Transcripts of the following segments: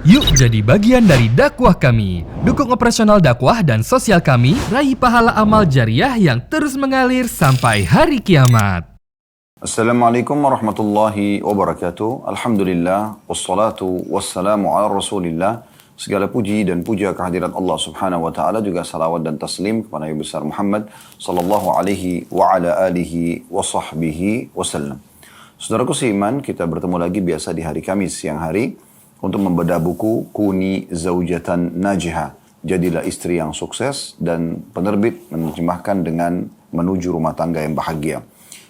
Yuk jadi bagian dari dakwah kami. Dukung operasional dakwah dan sosial kami, raih pahala amal jariah yang terus mengalir sampai hari kiamat. Assalamualaikum warahmatullahi wabarakatuh. Alhamdulillah, wassalatu wassalamu ala rasulillah. Segala puji dan puja kehadirat Allah subhanahu wa ta'ala, juga salawat dan taslim kepada Nabi besar Muhammad sallallahu alaihi wa ala alihi wa sahbihi wasallam. Saudaraku seiman, kita bertemu lagi biasa di hari Kamis siang hari untuk membedah buku Kuni Zaujatan Najihah, Jadilah Istri yang Sukses, dan penerbit menerjemahkan dengan Menuju Rumah Tangga yang Bahagia.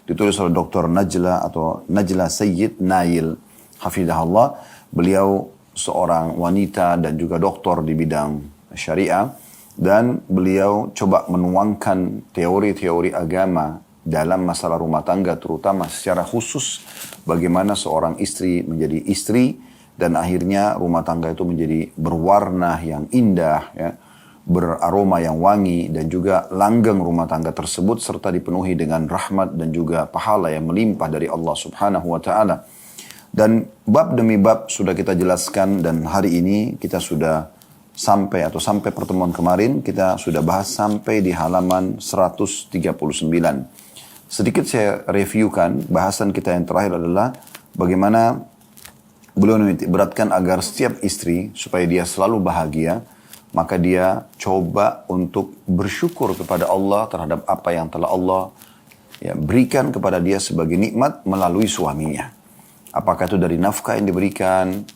Ditulis oleh Dr. Najla atau Najla Sayyid Nail Hafidahullah. Beliau seorang wanita dan juga doktor di bidang syariah, dan beliau coba menuangkan teori-teori agama dalam masalah rumah tangga, terutama secara khusus bagaimana seorang istri menjadi istri dan akhirnya rumah tangga itu menjadi berwarna yang indah, ya, beraroma yang wangi, dan juga langgeng rumah tangga tersebut serta dipenuhi dengan rahmat dan juga pahala yang melimpah dari Allah subhanahu wa ta'ala. Dan bab demi bab sudah kita jelaskan, dan hari ini kita sudah sampai pertemuan kemarin kita sudah bahas sampai di halaman 139. Sedikit saya reviewkan, bahasan kita yang terakhir adalah bagaimana beliau beratkan agar setiap istri supaya dia selalu bahagia, maka dia coba untuk bersyukur kepada Allah terhadap apa yang telah Allah berikan kepada dia sebagai nikmat melalui suaminya. Apakah itu dari nafkah yang diberikan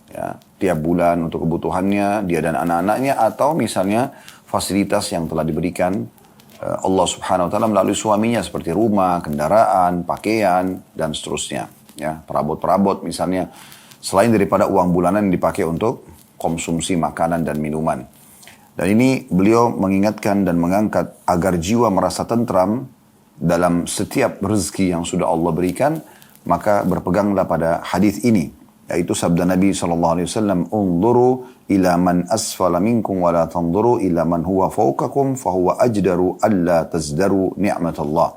tiap bulan untuk kebutuhannya, dia dan anak-anaknya, atau misalnya fasilitas yang telah diberikan Allah subhanahu wa ta'ala melalui suaminya seperti rumah, kendaraan, pakaian, dan seterusnya. Ya, perabot-perabot misalnya, selain daripada uang bulanan yang dipakai untuk konsumsi makanan dan minuman. Dan ini beliau mengingatkan dan mengangkat agar jiwa merasa tentram dalam setiap rezeki yang sudah Allah berikan, maka berpeganglah pada hadis ini, yaitu sabda Nabi SAW, "Unzuru ila man asfala minkum wa la tanzuru ila man huwa fawqakum fahuwa ajdaru alla tazdaru ni'matallah."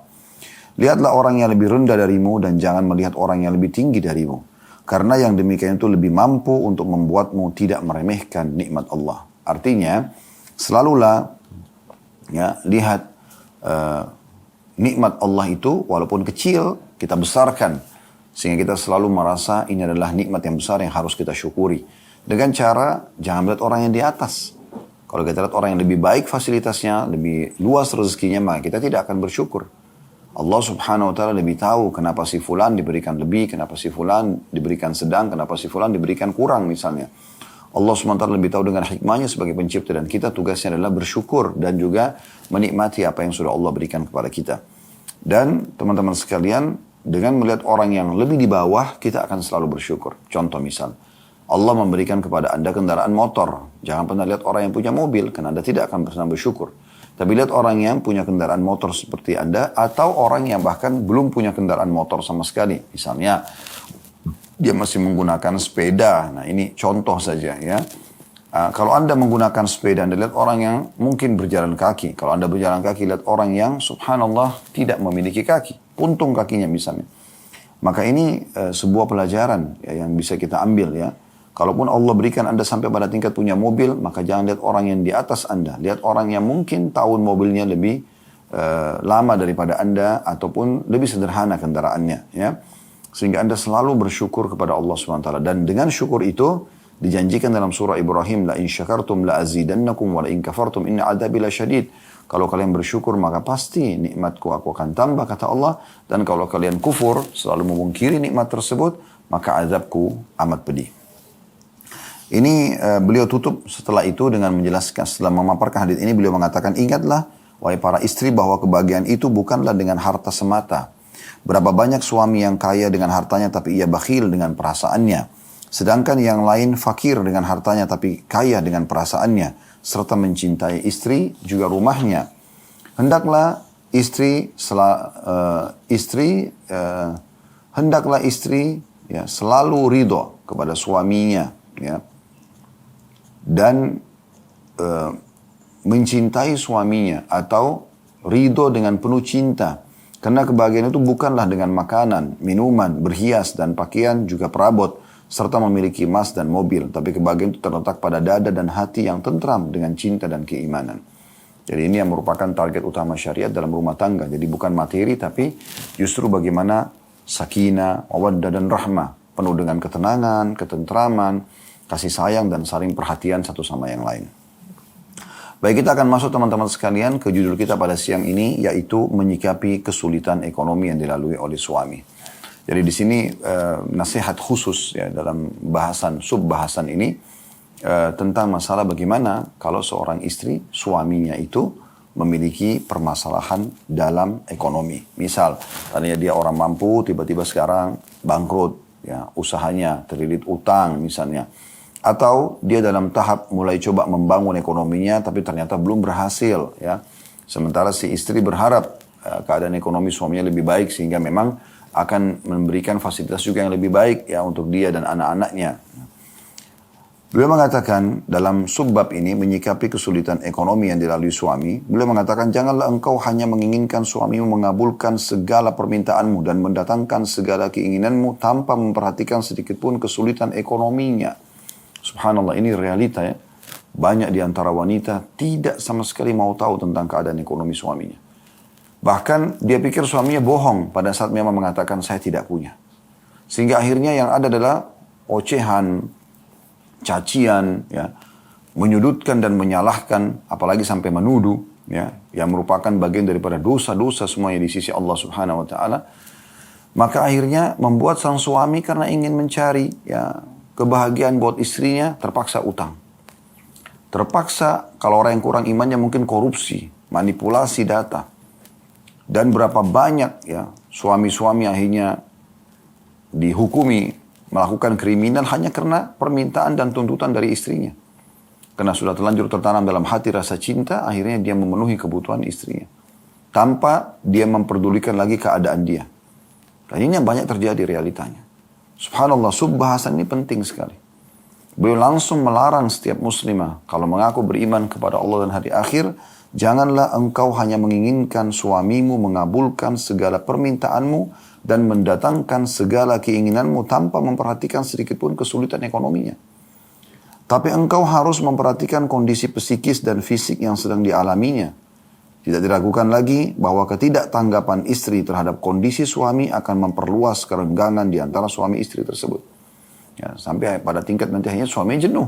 Lihatlah orang yang lebih rendah darimu dan jangan melihat orang yang lebih tinggi darimu. Karena yang demikian itu lebih mampu untuk membuatmu tidak meremehkan nikmat Allah. Artinya, selalulah lihat nikmat Allah itu walaupun kecil, kita besarkan. Sehingga kita selalu merasa ini adalah nikmat yang besar yang harus kita syukuri. Dengan cara, jangan melihat orang yang di atas. Kalau kita lihat orang yang lebih baik fasilitasnya, lebih luas rezekinya, maka kita tidak akan bersyukur. Allah subhanahu wa ta'ala lebih tahu kenapa si fulan diberikan lebih, kenapa si fulan diberikan sedang, kenapa si fulan diberikan kurang misalnya. Allah subhanahu wa ta'ala lebih tahu dengan hikmahnya sebagai pencipta, dan kita tugasnya adalah bersyukur dan juga menikmati apa yang sudah Allah berikan kepada kita. Dan teman-teman sekalian, dengan melihat orang yang lebih di bawah, kita akan selalu bersyukur. Contoh misal, Allah memberikan kepada Anda kendaraan motor. Jangan pernah lihat orang yang punya mobil, karena Anda tidak akan pernah bersyukur. Tapi lihat orang yang punya kendaraan motor seperti Anda, atau orang yang bahkan belum punya kendaraan motor sama sekali. Misalnya, dia masih menggunakan sepeda. Nah, ini contoh saja ya. Kalau Anda menggunakan sepeda, Anda lihat orang yang mungkin berjalan kaki. Kalau Anda berjalan kaki, lihat orang yang subhanallah tidak memiliki kaki. Puntung kakinya misalnya. Maka ini sebuah pelajaran yang bisa kita ambil ya. Kalaupun Allah berikan Anda sampai pada tingkat punya mobil, maka jangan lihat orang yang di atas Anda. Lihat orang yang mungkin tahun mobilnya lebih lama daripada Anda, ataupun lebih sederhana kendaraannya. Ya. Sehingga Anda selalu bersyukur kepada Allah SWT. Dan dengan syukur itu, dijanjikan dalam surah Ibrahim, la in syakartum la azidannakum wa la in kafartum inna adabi lasyadid. Kalau kalian bersyukur, maka pasti nikmatku aku akan tambah, kata Allah. Dan kalau kalian kufur, selalu memungkiri nikmat tersebut, maka azabku amat pedih. Ini beliau tutup setelah itu dengan menjelaskan, setelah memaparkan hadis ini, beliau mengatakan, ingatlah wahai para istri bahwa kebahagiaan itu bukanlah dengan harta semata. Berapa banyak suami yang kaya dengan hartanya tapi ia bakhil dengan perasaannya. Sedangkan yang lain fakir dengan hartanya tapi kaya dengan perasaannya. Serta mencintai istri juga rumahnya. Hendaklah istri selalu ridho kepada suaminya. Ya. Dan mencintai suaminya, atau ridho dengan penuh cinta. Karena kebahagiaan itu bukanlah dengan makanan, minuman, berhias, dan pakaian juga perabot. serta memiliki emas dan mobil. Tapi kebahagiaan itu terletak pada dada dan hati yang tentram dengan cinta dan keimanan. Jadi ini yang merupakan target utama syariat dalam rumah tangga. Jadi bukan materi, tapi justru bagaimana sakinah, mawaddah dan rahmah. Penuh dengan ketenangan, ketentraman, kasih sayang dan saling perhatian satu sama yang lain. Baik, kita akan masuk teman-teman sekalian ke judul kita pada siang ini, yaitu menyikapi kesulitan ekonomi yang dilalui oleh suami. Jadi di sini nasihat khusus ya dalam sub-bahasan ini tentang masalah bagaimana kalau seorang istri, suaminya itu memiliki permasalahan dalam ekonomi. Misal, tadinya dia orang mampu, tiba-tiba sekarang bangkrut, ya usahanya terlilit utang misalnya. Atau dia dalam tahap mulai coba membangun ekonominya tapi ternyata belum berhasil ya. Sementara si istri berharap keadaan ekonomi suaminya lebih baik sehingga memang akan memberikan fasilitas juga yang lebih baik ya untuk dia dan anak-anaknya. Beliau mengatakan dalam subbab ini menyikapi kesulitan ekonomi yang dilalui suami. Beliau mengatakan janganlah engkau hanya menginginkan suamimu mengabulkan segala permintaanmu dan mendatangkan segala keinginanmu tanpa memperhatikan sedikit pun kesulitan ekonominya. Subhanallah, ini realita ya. Banyak di antara wanita tidak sama sekali mau tahu tentang keadaan ekonomi suaminya. Bahkan dia pikir suaminya bohong pada saat memang mengatakan saya tidak punya. Sehingga akhirnya yang ada adalah ocehan, cacian, ya, menyudutkan dan menyalahkan, apalagi sampai menuduh, ya, yang merupakan bagian daripada dosa-dosa semuanya di sisi Allah Subhanahu Wa Taala. Maka akhirnya membuat sang suami karena ingin mencari, ya, kebahagiaan buat istrinya terpaksa utang. Terpaksa kalau orang yang kurang imannya mungkin korupsi, manipulasi data. Dan berapa banyak ya suami-suami akhirnya dihukumi melakukan kriminal hanya karena permintaan dan tuntutan dari istrinya. Karena sudah terlanjur tertanam dalam hati rasa cinta, akhirnya dia memenuhi kebutuhan istrinya. Tanpa dia memperdulikan lagi keadaan dia. Dan ini yang banyak terjadi realitanya. Subhanallah, sub-bahasan ini penting sekali. Beliau langsung melarang setiap muslimah kalau mengaku beriman kepada Allah dan hari akhir, janganlah engkau hanya menginginkan suamimu mengabulkan segala permintaanmu dan mendatangkan segala keinginanmu tanpa memperhatikan sedikit pun kesulitan ekonominya. Tapi engkau harus memperhatikan kondisi psikis dan fisik yang sedang dialaminya. Tidak diragukan lagi bahwa ketidaktanggapan istri terhadap kondisi suami akan memperluas kerenggangan di antara suami istri tersebut. Ya, sampai pada tingkat nanti hanya suami jenuh.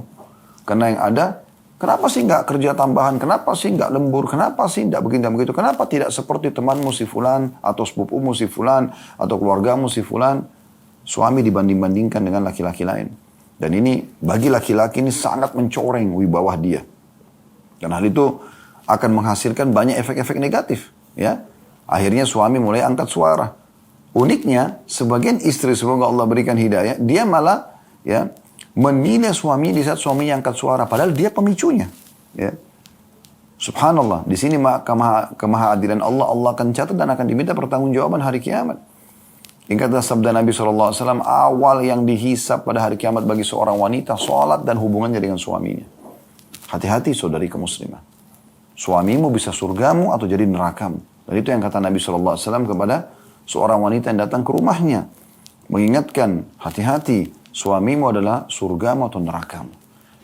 Karena yang ada, kenapa sih nggak kerja tambahan? Kenapa sih nggak lembur? Kenapa sih nggak begini dan begitu? Kenapa tidak seperti temanmu si fulan, atau sepupumu si fulan, atau keluargamu si fulan? Suami dibanding-bandingkan dengan laki-laki lain. Dan ini bagi laki-laki ini sangat mencoreng wibawa dia. Dan hal itu akan menghasilkan banyak efek-efek negatif. Ya, akhirnya suami mulai angkat suara. Uniknya, sebagian istri semoga Allah berikan hidayah, dia malah ya menilai suami di saat suaminya angkat suara, padahal dia pemicunya. Ya. Subhanallah, di sini kemahaadilan Allah, Allah akan catat dan akan diminta pertanggungjawaban hari kiamat. Ingatlah sabda Nabi SAW, awal yang dihisap pada hari kiamat bagi seorang wanita, sholat dan hubungannya dengan suaminya. Hati-hati saudari muslimah. Suamimu bisa surgamu atau jadi nerakamu. Dan itu yang kata Nabi SAW kepada seorang wanita yang datang ke rumahnya. Mengingatkan, hati-hati, suamimu adalah surgamu atau nerakamu.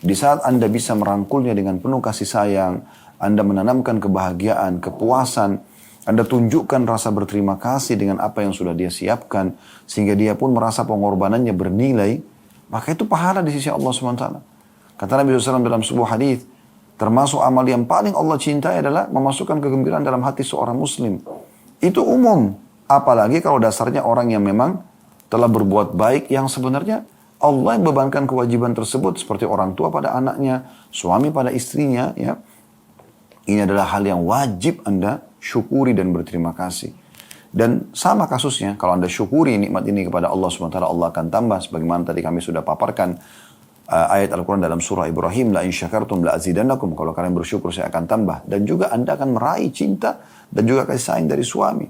Di saat Anda bisa merangkulnya dengan penuh kasih sayang, Anda menanamkan kebahagiaan, kepuasan, Anda tunjukkan rasa berterima kasih dengan apa yang sudah dia siapkan, sehingga dia pun merasa pengorbanannya bernilai, maka itu pahala di sisi Allah SWT. Kata Nabi SAW dalam sebuah hadis, termasuk amal yang paling Allah cintai adalah memasukkan kegembiraan dalam hati seorang muslim. Itu umum. Apalagi kalau dasarnya orang yang memang telah berbuat baik yang sebenarnya Allah yang bebankan kewajiban tersebut seperti orang tua pada anaknya, suami pada istrinya. Ya. Ini adalah hal yang wajib Anda syukuri dan berterima kasih. Dan sama kasusnya, kalau Anda syukuri nikmat ini kepada Allah SWT, Allah akan tambah. Sebagaimana tadi kami sudah paparkan ayat Al-Quran dalam surah Ibrahim, la in syakartum la azidannakum, kalau kalian bersyukur saya akan tambah. Dan juga Anda akan meraih cinta dan juga kasih sayang dari suami.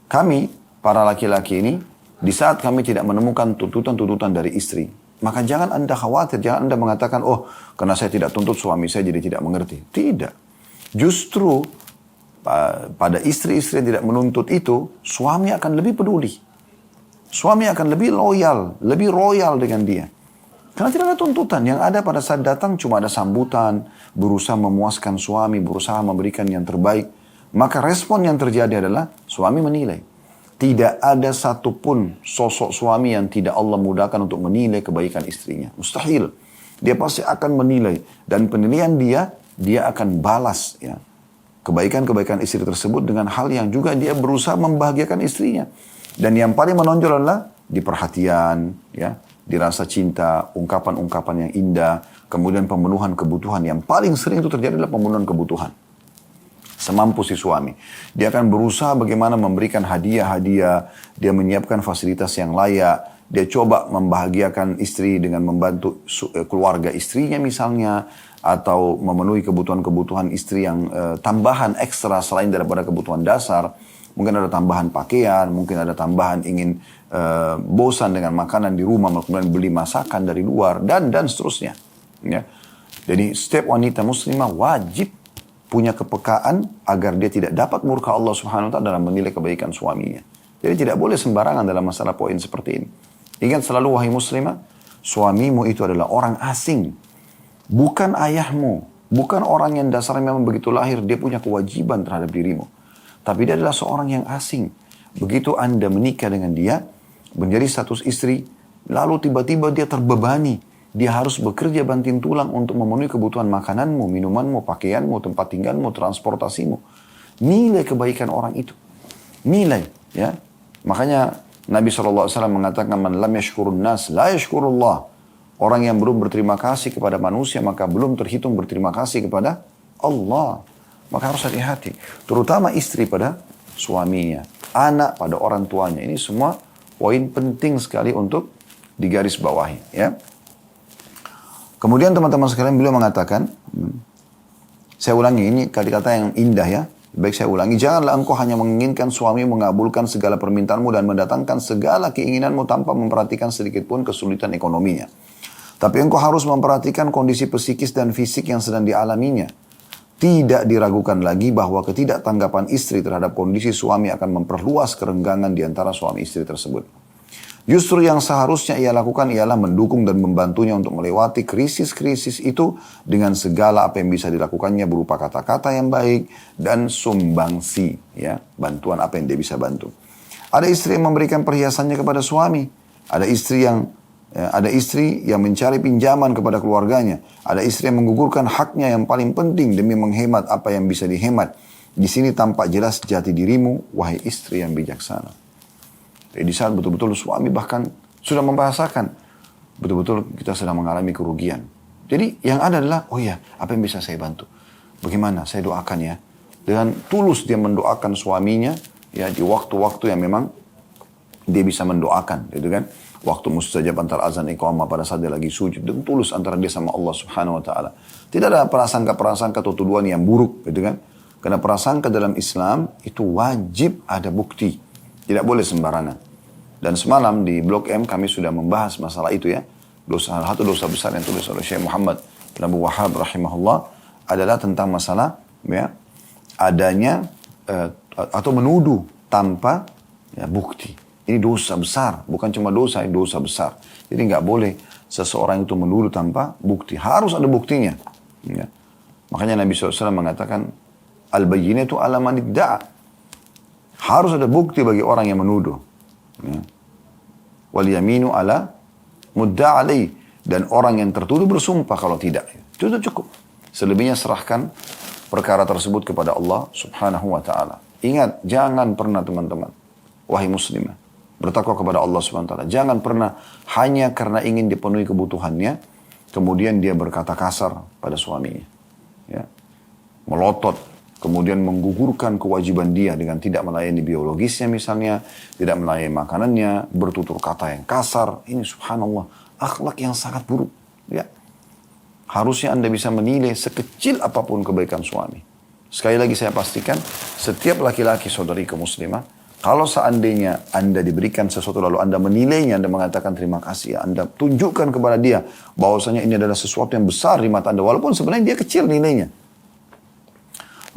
Kami, para laki-laki ini, di saat kami tidak menemukan tuntutan-tuntutan dari istri, maka jangan Anda khawatir, jangan Anda mengatakan, oh karena saya tidak tuntut suami saya jadi tidak mengerti. Tidak. Justru pada istri-istri yang tidak menuntut itu, suami akan lebih peduli. Suami akan lebih loyal dengan dia. Karena tidak ada tuntutan. Yang ada pada saat datang cuma ada sambutan, berusaha memuaskan suami, berusaha memberikan yang terbaik. Maka respon yang terjadi adalah suami menilai. Tidak ada satupun sosok suami yang tidak Allah mudahkan untuk menilai kebaikan istrinya. Mustahil. Dia pasti akan menilai. Dan penilaian dia akan balas ya kebaikan-kebaikan istri tersebut dengan hal yang juga dia berusaha membahagiakan istrinya. Dan yang paling menonjol adalah di perhatian, ya, di rasa cinta, ungkapan-ungkapan yang indah, kemudian pemenuhan kebutuhan. Yang paling sering itu terjadi adalah pemenuhan kebutuhan. Semampu si suami. Dia akan berusaha bagaimana memberikan hadiah-hadiah, dia menyiapkan fasilitas yang layak, dia coba membahagiakan istri dengan membantu keluarga istrinya misalnya, atau memenuhi kebutuhan-kebutuhan istri yang tambahan ekstra selain daripada kebutuhan dasar. Mungkin ada tambahan pakaian, mungkin ada tambahan ingin bosan dengan makanan di rumah, kemudian beli masakan dari luar, dan seterusnya. Ya. Jadi setiap wanita muslimah wajib punya kepekaan agar dia tidak dapat murka Allah Subhanahu wa Ta'ala dalam menilai kebaikan suaminya. Jadi tidak boleh sembarangan dalam masalah poin seperti ini. Ingat selalu wahai muslimah, suamimu itu adalah orang asing. Bukan ayahmu, bukan orang yang dasarnya memang begitu lahir, dia punya kewajiban terhadap dirimu. Tapi dia adalah seorang yang asing. Begitu Anda menikah dengan dia, menjadi status istri, lalu tiba-tiba dia terbebani. Dia harus bekerja banting tulang untuk memenuhi kebutuhan makananmu, minumanmu, pakaianmu, tempat tinggalmu, transportasimu. Nilai kebaikan orang itu. Nilai. Ya. Makanya Nabi SAW mengatakan, Man lam yashkurun nas, la yashkurullah. Orang yang belum berterima kasih kepada manusia, maka belum terhitung berterima kasih kepada Allah. Maka harus hati-hati. Terutama istri pada suaminya. Anak pada orang tuanya. Ini semua poin penting sekali untuk digaris bawahi. Ya. Kemudian teman-teman sekalian beliau mengatakan, saya ulangi ini kata-kata yang indah ya. Baik saya ulangi, janganlah engkau hanya menginginkan suami mengabulkan segala permintaanmu dan mendatangkan segala keinginanmu tanpa memperhatikan sedikit pun kesulitan ekonominya. Tapi engkau harus memperhatikan kondisi psikis dan fisik yang sedang dialaminya. Tidak diragukan lagi bahwa ketidaktanggapan istri terhadap kondisi suami akan memperluas kerenggangan di antara suami istri tersebut. Justru yang seharusnya ia lakukan ialah mendukung dan membantunya untuk melewati krisis-krisis itu dengan segala apa yang bisa dilakukannya berupa kata-kata yang baik dan sumbangsi, ya, bantuan apa yang dia bisa bantu. Ada istri yang memberikan perhiasannya kepada suami, ada istri yang mencari pinjaman kepada keluarganya, ada istri yang menggugurkan haknya yang paling penting demi menghemat apa yang bisa dihemat. Di sini tampak jelas jati dirimu, wahai istri yang bijaksana. Di saat betul-betul suami bahkan sudah membahasakan, betul-betul kita sedang mengalami kerugian. Jadi yang ada adalah, oh ya, apa yang bisa saya bantu? Bagaimana? Saya doakan ya. Dengan tulus dia mendoakan suaminya, ya di waktu-waktu yang memang dia bisa mendoakan, gitu kan? Waktu mustajab antara azan iqamah pada saat dia lagi sujud, dan tulus antara dia sama Allah Subhanahu Wa Taala. Tidak ada prasangka-prasangka atau tuduhan yang buruk, gitu kan? Karena prasangka dalam Islam itu wajib ada bukti. Tidak boleh sembarangan. Dan semalam di Blok M kami sudah membahas masalah itu ya. Satu dosa besar yang tulis oleh Syekh Muhammad bin Abdul Wahhab rahimahullah adalah tentang masalah ya, adanya atau menuduh tanpa ya, bukti. Ini dosa besar, bukan cuma dosa, ini dosa besar. Jadi nggak boleh seseorang itu menuduh tanpa bukti. Harus ada buktinya. Ya. Makanya Nabi SAW mengatakan, Al-bayyinatu ala man idda'a. Harus ada bukti bagi orang yang menuduh. Ya. Wal yaminu ala mudda' alaih. Dan orang yang tertuduh bersumpah kalau tidak. Itu cukup. Selebihnya serahkan perkara tersebut kepada Allah Subhanahu wa Ta'ala. Ingat, jangan pernah teman-teman, wahai muslimah, bertakwa kepada Allah Subhanahu wa Ta'ala. Jangan pernah hanya karena ingin dipenuhi kebutuhannya, kemudian dia berkata kasar pada suaminya. Ya. Melotot, kemudian menggugurkan kewajiban dia dengan tidak melayani biologisnya misalnya, tidak melayani makanannya, bertutur kata yang kasar. Ini subhanallah, akhlak yang sangat buruk. Ya. Harusnya Anda bisa menilai sekecil apapun kebaikan suami. Sekali lagi saya pastikan, setiap laki-laki saudariku muslimah, kalau seandainya Anda diberikan sesuatu lalu Anda menilainya, Anda mengatakan terima kasih, Anda tunjukkan kepada dia bahwasanya ini adalah sesuatu yang besar di mata Anda, walaupun sebenarnya dia kecil nilainya.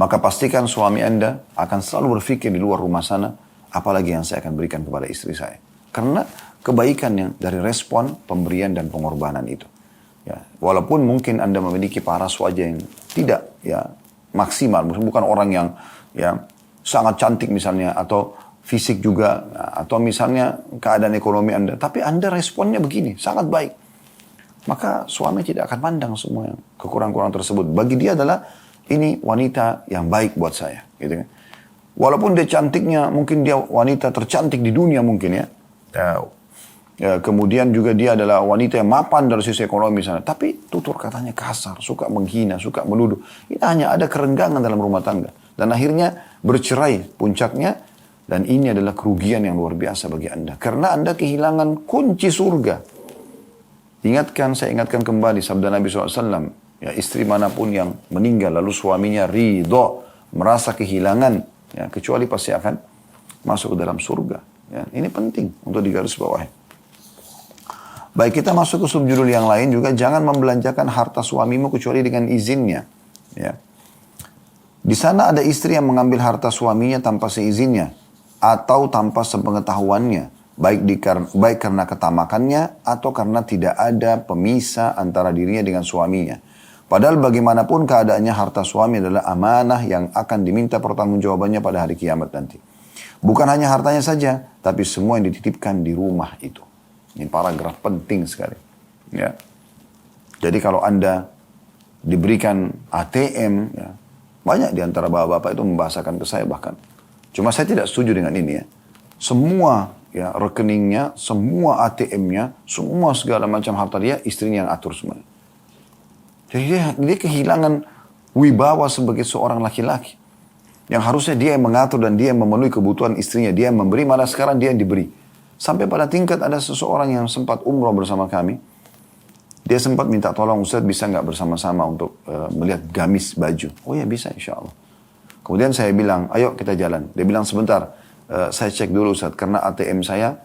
Maka pastikan suami Anda akan selalu berpikir di luar rumah sana, apalagi yang saya akan berikan kepada istri saya. Karena kebaikannya dari respon pemberian dan pengorbanan itu. Ya, walaupun mungkin Anda memiliki paras wajah yang tidak ya maksimal, bukan orang yang ya sangat cantik misalnya, atau fisik juga, atau misalnya keadaan ekonomi Anda, tapi Anda responnya begini, sangat baik. Maka suami tidak akan pandang semua kekurangan-kekurangan tersebut. Bagi dia adalah ini wanita yang baik buat saya, gitu kan. Walaupun dia cantiknya, mungkin dia wanita tercantik di dunia mungkin ya. Kemudian juga dia adalah wanita yang mapan dari sisi ekonomi misalnya, tapi tutur katanya kasar, suka menghina, suka menuduh. Ini hanya ada kerenggangan dalam rumah tangga. Dan akhirnya bercerai puncaknya. Dan ini adalah kerugian yang luar biasa bagi Anda. Karena Anda kehilangan kunci surga. Saya ingatkan kembali sabda Nabi SAW. Ya, istri manapun yang meninggal lalu suaminya ridho, merasa kehilangan, ya, kecuali pasti akan masuk ke dalam surga. Ya, ini penting untuk digarisbawahi. Baik, kita masuk ke subjudul yang lain juga. Jangan membelanjakan harta suamimu kecuali dengan izinnya. Ya. Di sana ada istri yang mengambil harta suaminya tanpa seizinnya atau tanpa sepengetahuannya, baik karena ketamakannya atau karena tidak ada pemisah antara dirinya dengan suaminya. Padahal bagaimanapun keadaannya, harta suami adalah amanah yang akan diminta pertanggungjawabannya pada hari kiamat nanti. Bukan hanya hartanya saja, tapi semua yang dititipkan di rumah itu. Ini paragraf penting sekali. Ya. Jadi kalau Anda diberikan ATM, ya, banyak di antara bapak-bapak itu membahasakan ke saya bahkan. Cuma saya tidak setuju dengan ini ya. Semua ya rekeningnya, semua ATM-nya, semua segala macam harta dia, istrinya yang atur semuanya. Jadi dia kehilangan wibawa sebagai seorang laki-laki. Yang harusnya dia yang mengatur dan dia yang memenuhi kebutuhan istrinya. Dia yang memberi, malah sekarang dia yang diberi. Sampai pada tingkat ada seseorang yang sempat umroh bersama kami. Dia sempat minta tolong, Ustaz bisa nggak bersama-sama untuk melihat gamis baju. Oh ya bisa insya Allah. Kemudian saya bilang, ayo kita jalan. Dia bilang sebentar, saya cek dulu Ustaz, karena ATM saya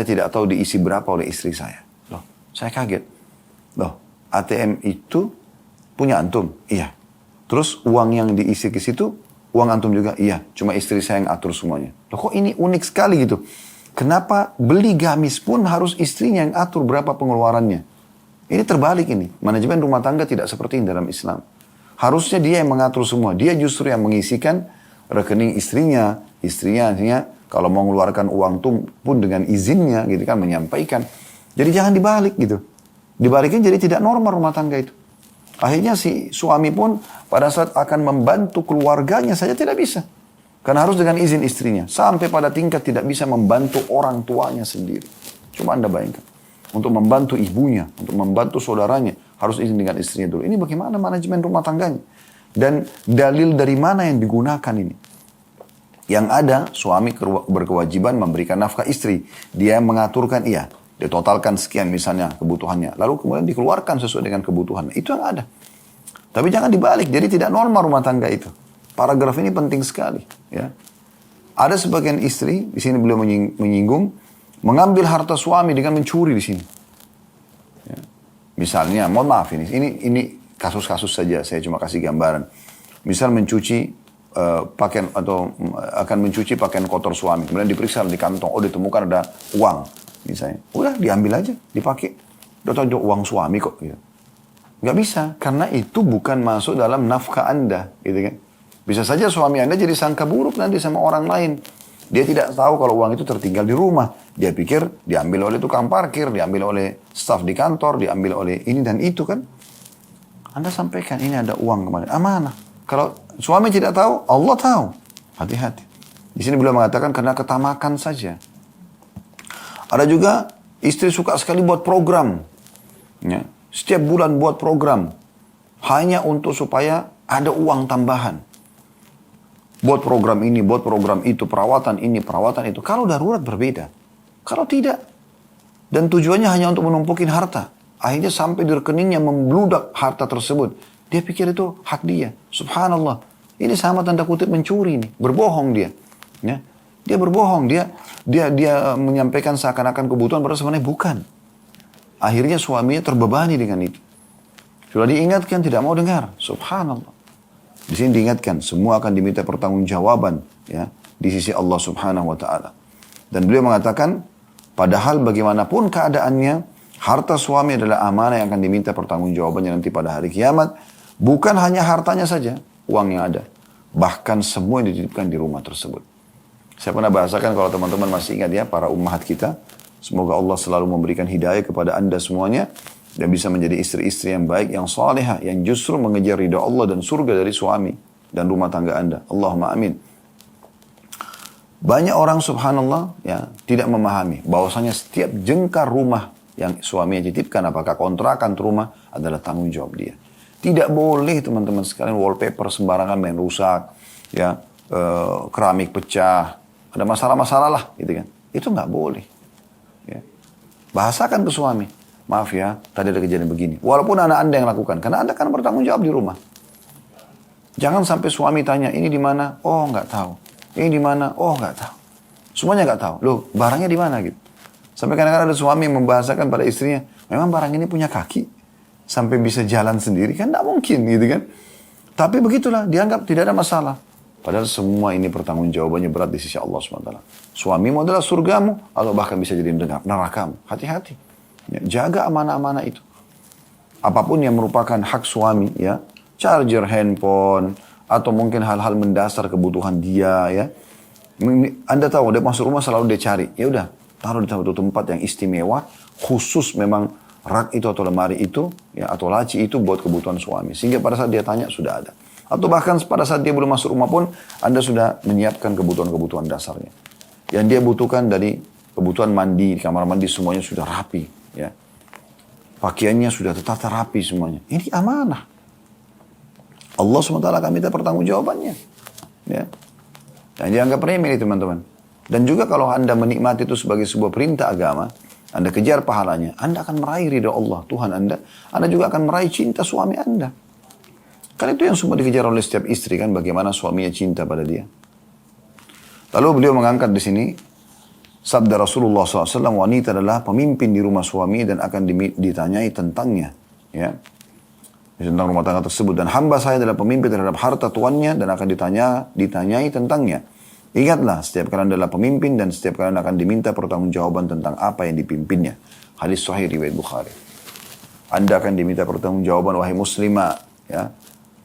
tidak tahu diisi berapa oleh istri saya. Loh, saya kaget. Loh, ATM itu punya antum? Iya. Terus uang yang diisi ke situ, uang antum juga? Iya. Cuma istri saya yang atur semuanya. Loh kok ini unik sekali gitu. Kenapa beli gamis pun harus istrinya yang atur berapa pengeluarannya? Ini terbalik ini. Manajemen rumah tangga tidak seperti ini dalam Islam. Harusnya dia yang mengatur semua. Dia justru yang mengisikan rekening istrinya. Istrinya kalau mau mengeluarkan uang pun dengan izinnya gitu kan, menyampaikan. Jadi jangan dibalik gitu. Dibalikin jadi tidak normal rumah tangga itu. Akhirnya si suami pun pada saat akan membantu keluarganya saja tidak bisa. Karena harus dengan izin istrinya. Sampai pada tingkat tidak bisa membantu orang tuanya sendiri. Cuma Anda bayangkan. Untuk membantu ibunya, untuk membantu saudaranya, harus izin dengan istrinya dulu. Ini bagaimana manajemen rumah tangganya? Dan dalil dari mana yang digunakan ini? Yang ada, suami berkewajiban memberikan nafkah istri. Dia yang mengaturkan, iya. Dia totalkan sekian misalnya kebutuhannya. Lalu kemudian dikeluarkan sesuai dengan kebutuhan. Itu yang ada. Tapi jangan dibalik, jadi tidak normal rumah tangga itu. Paragraf ini penting sekali. Ya. Ada sebagian istri, di sini beliau menyinggung, mengambil harta suami dengan mencuri di sini. Ya. Misalnya, mohon maaf ini kasus-kasus saja, saya cuma kasih gambaran. Misal mencuci pakaian atau akan mencuci pakaian kotor suami, kemudian diperiksa di kantong, oh ditemukan ada uang, misalnya, udah diambil aja, dipakai, udah tahu uang suami kok, gitu. Nggak bisa, karena itu bukan masuk dalam nafkah Anda, gitu kan? Bisa saja suami Anda jadi sangka buruk nanti sama orang lain. Dia tidak tahu kalau uang itu tertinggal di rumah. Dia pikir diambil oleh tukang parkir, diambil oleh staf di kantor, diambil oleh ini dan itu kan. Anda sampaikan ini ada uang kemarin. Amanah. Kalau suami tidak tahu, Allah tahu. Hati-hati. Di sini beliau mengatakan karena ketamakan saja. Ada juga istri suka sekali buat program. Ya. Setiap bulan buat program. Hanya untuk supaya ada uang tambahan. Buat program ini, buat program itu, perawatan ini, perawatan itu. Kalau darurat berbeda. Kalau tidak. Dan tujuannya hanya untuk menumpukin harta. Akhirnya sampai di rekeningnya membludak harta tersebut. Dia pikir itu hak dia. Subhanallah. Ini sama tanda kutip mencuri nih. Berbohong dia. Ya. Dia berbohong. Dia menyampaikan seakan-akan kebutuhan, padahal sebenarnya bukan. Akhirnya suaminya terbebani dengan itu. Sudah diingatkan, tidak mau dengar. Subhanallah. Di sini diingatkan, semua akan diminta pertanggungjawaban ya di sisi Allah Subhanahu wa taala. Dan beliau mengatakan, Padahal bagaimanapun keadaannya, harta suami adalah amanah yang akan diminta pertanggungjawabannya nanti pada hari kiamat. Bukan hanya hartanya saja, uang yang ada. Bahkan semua yang dititipkan di rumah tersebut. Saya pernah bahasakan kalau teman-teman masih ingat ya, para ummahat kita. Semoga Allah selalu memberikan hidayah kepada anda semuanya. Dan bisa menjadi istri-istri yang baik, yang salihah, yang justru mengejar ridha Allah dan surga dari suami dan rumah tangga anda. Allahumma amin. Banyak orang subhanallah ya tidak memahami bahwasanya setiap jengkar rumah yang suaminya titipkan, apakah kontrakan rumah, adalah tanggung jawab dia. Tidak boleh teman-teman sekalian wallpaper sembarangan main rusak, ya keramik pecah, ada masalah-masalah lah, gitu kan? Itu nggak boleh. Ya. Bahasakan ke suami. Maaf ya, tadi ada kejadian begini. Walaupun anak anda yang lakukan, karena anda kan bertanggung jawab di rumah. Jangan sampai suami tanya, ini di mana? Oh, nggak tahu. Ini di mana? Oh, nggak tahu. Semuanya nggak tahu. Loh, barangnya di mana gitu? Sampai kadang-kadang ada suami yang membahasakan pada istrinya, memang barang ini punya kaki sampai bisa jalan sendiri, kan nggak mungkin gitu kan? Tapi begitulah, dianggap tidak ada masalah. Padahal semua ini pertanggungjawabannya berat di sisi Allah SWT. Suamimu adalah surgamu, atau bahkan bisa jadi nerakamu. Hati-hati. Ya, jaga amanah-amanah itu. Apapun yang merupakan hak suami, ya, charger handphone, atau mungkin hal-hal mendasar kebutuhan dia, ya. Anda tahu, dia masuk rumah selalu dia cari. Ya udah, taruh di satu tempat yang istimewa, khusus memang rak itu atau lemari itu, ya, atau laci itu buat kebutuhan suami. Sehingga pada saat dia tanya, sudah ada. Atau bahkan pada saat dia belum masuk rumah pun, Anda sudah menyiapkan kebutuhan-kebutuhan dasarnya. Yang dia butuhkan dari kebutuhan mandi, kamar mandi semuanya sudah rapi. Ya, pakaiannya sudah tertata rapi semuanya. Ini amanah. Allah SWT akan minta pertanggungjawabannya. Ya, dan dianggap remeh teman-teman. Dan juga kalau anda menikmati itu sebagai sebuah perintah agama, anda kejar pahalanya, anda akan meraih ridha Allah, Tuhan anda juga akan meraih cinta suami anda. Kan itu yang semua dikejar oleh setiap istri kan, bagaimana suaminya cinta pada dia. Lalu beliau mengangkat di sini, sabda Rasulullah SAW, wanita adalah pemimpin di rumah suami dan akan ditanyai tentangnya. Ya. Tentang rumah tangga tersebut. Dan hamba saya adalah pemimpin terhadap harta tuannya dan akan ditanyai tentangnya. Ingatlah, setiap kalian adalah pemimpin dan setiap kalian akan diminta pertanggungjawaban tentang apa yang dipimpinnya. Hadis sahih riwayat Bukhari. Anda akan diminta pertanggungjawaban, wahai muslimah. Ya.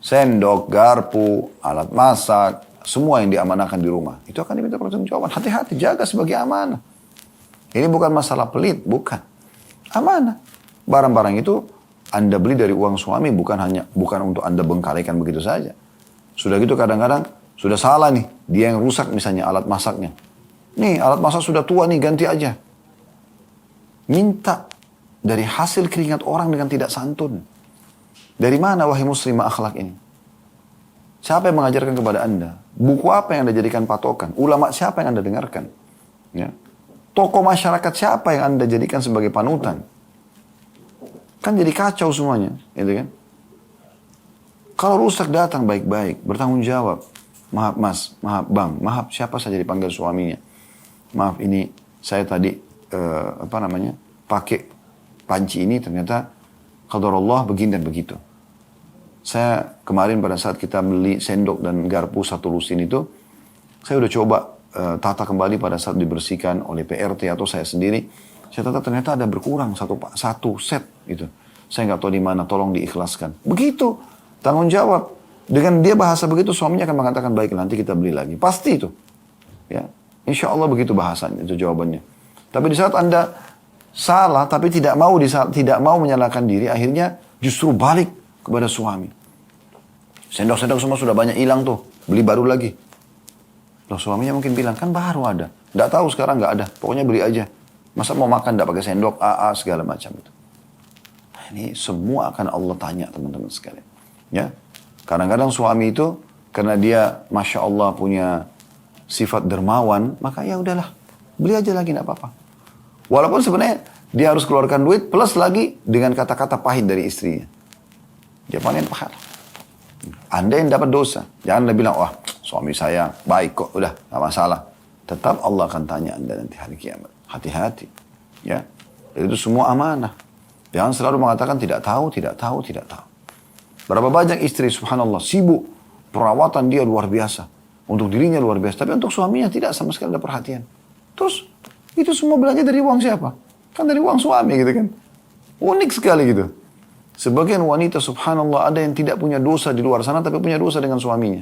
Sendok, garpu, alat masak, semua yang diamanahkan di rumah. Itu akan diminta pertanggungjawaban. Hati-hati, jaga sebagai amanah. Ini bukan masalah pelit, bukan. Amanah. Barang-barang itu Anda beli dari uang suami, bukan untuk Anda bengkalikan begitu saja. Sudah gitu kadang-kadang, sudah salah nih. Dia yang rusak misalnya alat masaknya. Nih, alat masak sudah tua nih, ganti aja. Minta dari hasil keringat orang dengan tidak santun. Dari mana wahai muslimah akhlak ini? Siapa yang mengajarkan kepada Anda? Buku apa yang Anda jadikan patokan? Ulama siapa yang Anda dengarkan? Ya. Tokoh masyarakat siapa yang Anda jadikan sebagai panutan? Kan jadi kacau semuanya, gitu kan? Kalau rusak datang baik-baik, bertanggung jawab. Maaf mas, maaf bang, maaf siapa saja dipanggil suaminya. Maaf ini saya tadi pakai panci ini ternyata qadarullah begini dan begitu. Saya kemarin pada saat kita beli sendok dan garpu satu lusin itu, saya udah coba tata kembali pada saat dibersihkan oleh PRT atau saya sendiri. Saya tata ternyata ada berkurang satu set gitu. Saya nggak tahu di mana, tolong diikhlaskan. Begitu, tanggung jawab. Dengan dia bahasa begitu, suaminya akan mengatakan baik nanti kita beli lagi. Pasti itu. Ya, insya Allah begitu bahasanya, itu jawabannya. Tapi di saat Anda salah, tapi tidak mau menyalahkan diri, akhirnya justru balik kepada suami. Sendok-sendok semua sudah banyak hilang tuh, beli baru lagi. Loh suaminya mungkin bilang, kan baru ada. Nggak tahu sekarang nggak ada, pokoknya beli aja. Masa mau makan nggak pakai sendok, segala macam itu. Nah, ini semua akan Allah tanya teman-teman sekalian. Ya, kadang-kadang suami itu karena dia masya Allah punya sifat dermawan, maka ya udahlah, beli aja lagi nggak apa-apa. Walaupun sebenarnya dia harus keluarkan duit plus lagi dengan kata-kata pahit dari istrinya. Dia panen pahala. Anda yang dapat dosa. Jangan Anda bilang, wah suami saya baik kok, udah gak masalah. Tetap Allah akan tanya Anda nanti hari kiamat. Hati-hati. Ya. Jadi itu semua amanah. Jangan selalu mengatakan tidak tahu. Berapa banyak istri subhanallah sibuk. Perawatan dia luar biasa. Untuk dirinya luar biasa. Tapi untuk suaminya tidak sama sekali ada perhatian. Terus Itu semua belanja dari uang siapa? Kan dari uang suami gitu kan. Unik sekali gitu. Sebagian wanita subhanallah ada yang tidak punya dosa di luar sana tapi punya dosa dengan suaminya.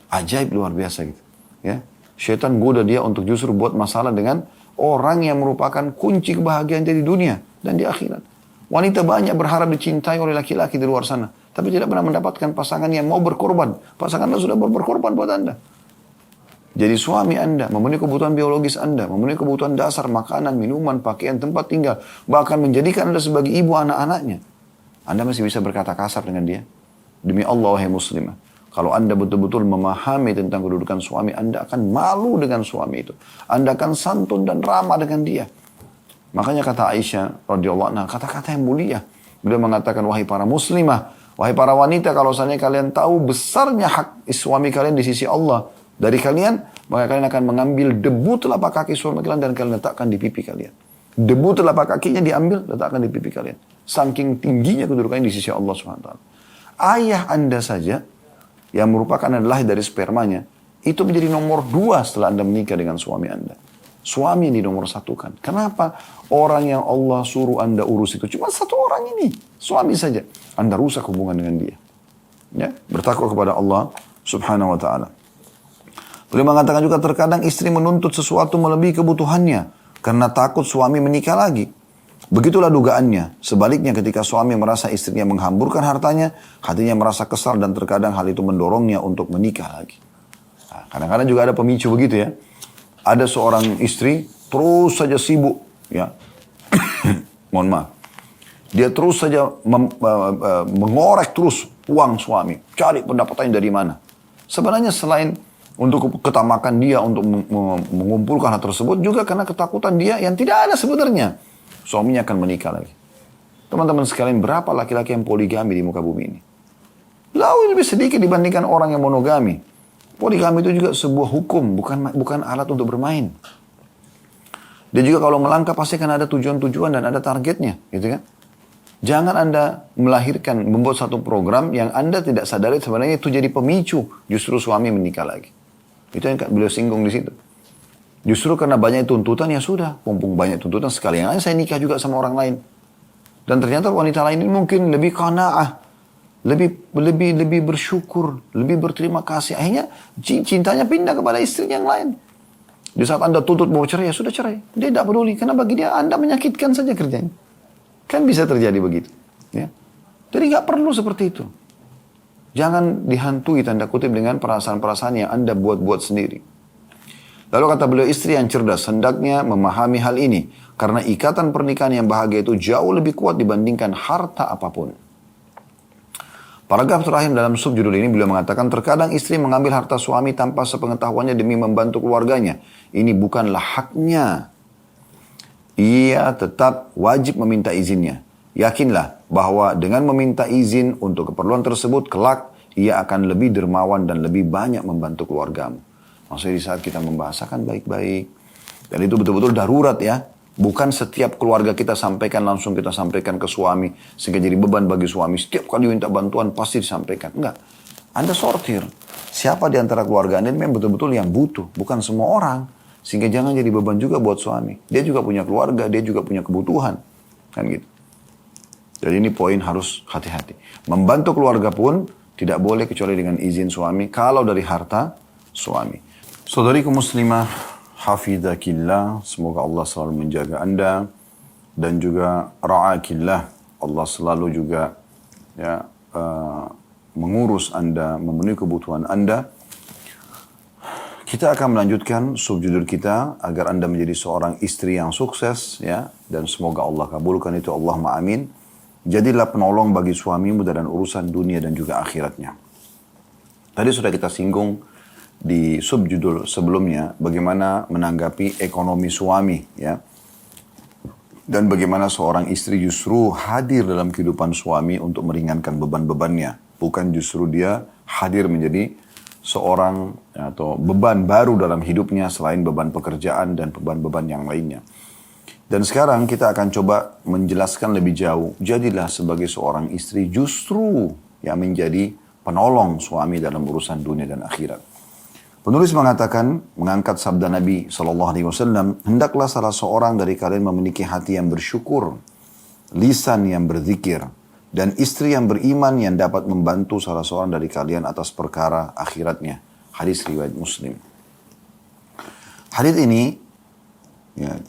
Ajaib luar biasa gitu. Ya. Syaitan goda dia untuk justru buat masalah dengan orang yang merupakan kunci kebahagiaan dia di dunia dan di akhirat. Wanita banyak berharap dicintai oleh laki-laki di luar sana. Tapi tidak pernah mendapatkan pasangan yang mau berkorban. Pasangan Anda sudah berkorban buat Anda. Jadi suami Anda memenuhi kebutuhan biologis Anda, memenuhi kebutuhan dasar makanan, minuman, pakaian, tempat tinggal, bahkan menjadikan Anda sebagai ibu anak-anaknya. Anda masih bisa berkata kasar dengan dia? Demi Allah, wahai muslimah. Kalau Anda betul-betul memahami tentang kedudukan suami, Anda akan malu dengan suami itu. Anda akan santun dan ramah dengan dia. Makanya kata Aisyah radhiyallahu anha, kata-kata yang mulia. Beliau mengatakan, wahai para muslimah, wahai para wanita, kalau seandainya kalian tahu besarnya hak suami kalian di sisi Allah dari kalian, maka kalian akan mengambil debu telapak kaki suami kalian dan kalian letakkan di pipi kalian. Debu telapak kakinya diambil, letakkan di pipi kalian. Saking tingginya kedudukannya di sisi Allah SWT. Ayah Anda saja, yang merupakan adalah dari spermanya, itu menjadi nomor 2 setelah Anda menikah dengan suami Anda. Suami yang di nomor 1 kan. Kenapa orang yang Allah suruh Anda urus itu cuma 1 orang ini? Suami saja. Anda rusak hubungan dengan dia. Ya, bertakwa kepada Allah subhanahu wa ta'ala. Beliau mengatakan juga terkadang istri menuntut sesuatu melebihi kebutuhannya karena takut suami menikah lagi. Begitulah dugaannya. Sebaliknya ketika suami merasa istrinya menghamburkan hartanya, hatinya merasa kesal dan terkadang hal itu mendorongnya untuk menikah lagi. Nah, kadang-kadang juga ada pemicu begitu ya. Ada seorang istri terus saja sibuk, ya. Mohon maaf. Dia terus saja mengorek terus uang suami, cari pendapatannya dari mana. Sebenarnya selain untuk ketamakan dia untuk mengumpulkan hal tersebut, juga karena ketakutan dia yang tidak ada sebenarnya. Suaminya akan menikah lagi. Teman-teman sekalian, berapa laki-laki yang poligami di muka bumi ini? Jauh lebih sedikit dibandingkan orang yang monogami. Poligami itu juga sebuah hukum, bukan alat untuk bermain. Dan juga kalau melangkah pasti akan ada tujuan-tujuan dan ada targetnya, gitu kan? Jangan Anda melahirkan, membuat satu program yang Anda tidak sadari sebenarnya itu jadi pemicu justru suami menikah lagi. Itu yang beliau singgung di situ. Justru karena banyak tuntutan, ya sudah, mumpung banyak tuntutan sekalian aja saya nikah juga sama orang lain. Dan ternyata wanita lain ini mungkin lebih qanaah, lebih bersyukur, lebih berterima kasih. Akhirnya cintanya pindah kepada istri yang lain. Di saat Anda tuntut mau cerai, ya sudah cerai. Dia tidak peduli, karena bagi dia Anda menyakitkan saja kerjanya. Kan bisa terjadi begitu. Ya. Jadi nggak perlu seperti itu. Jangan dihantui tanda kutip dengan perasaan-perasaan yang Anda buat-buat sendiri. Lalu kata beliau, istri yang cerdas hendaknya memahami hal ini. Karena ikatan pernikahan yang bahagia itu jauh lebih kuat dibandingkan harta apapun. Paragraf terakhir dalam subjudul ini beliau mengatakan, terkadang istri mengambil harta suami tanpa sepengetahuannya demi membantu keluarganya. Ini bukanlah haknya. Ia tetap wajib meminta izinnya. Yakinlah bahwa dengan meminta izin untuk keperluan tersebut, kelak ia akan lebih dermawan dan lebih banyak membantu keluargamu. Maksudnya di saat kita membahasakan baik-baik. Dan itu betul-betul darurat ya. Bukan setiap keluarga kita sampaikan, langsung kita sampaikan ke suami. Sehingga jadi beban bagi suami. Setiap kali minta bantuan pasti disampaikan. Enggak. Anda sortir. Siapa di antara keluarga Anda memang betul-betul yang butuh. Bukan semua orang. Sehingga jangan jadi beban juga buat suami. Dia juga punya keluarga, dia juga punya kebutuhan. Kan gitu. Jadi ini poin harus hati-hati. Membantu keluarga pun tidak boleh kecuali dengan izin suami. Kalau dari harta suami. Saudariku muslimah, hafidhakillah. Semoga Allah selalu menjaga Anda. Dan juga ra'akillah. Allah selalu juga ya, mengurus Anda, memenuhi kebutuhan Anda. Kita akan melanjutkan subjudul kita agar Anda menjadi seorang istri yang sukses ya, dan semoga Allah kabulkan itu, Allahumma amin. Jadilah penolong bagi suamimu dalam urusan dunia dan juga akhiratnya. Tadi sudah kita singgung di subjudul sebelumnya bagaimana menanggapi ekonomi suami ya. Dan bagaimana seorang istri justru hadir dalam kehidupan suami untuk meringankan beban-bebannya, bukan justru dia hadir menjadi seorang atau beban baru dalam hidupnya selain beban pekerjaan dan beban-beban yang lainnya. Dan sekarang kita akan coba menjelaskan lebih jauh. Jadilah sebagai seorang istri justru yang menjadi penolong suami dalam urusan dunia dan akhirat. Penulis mengatakan, mengangkat sabda Nabi SAW, hendaklah salah seorang dari kalian memiliki hati yang bersyukur, lisan yang berzikir, dan istri yang beriman yang dapat membantu salah seorang dari kalian atas perkara akhiratnya. Hadis riwayat Muslim. Hadis ini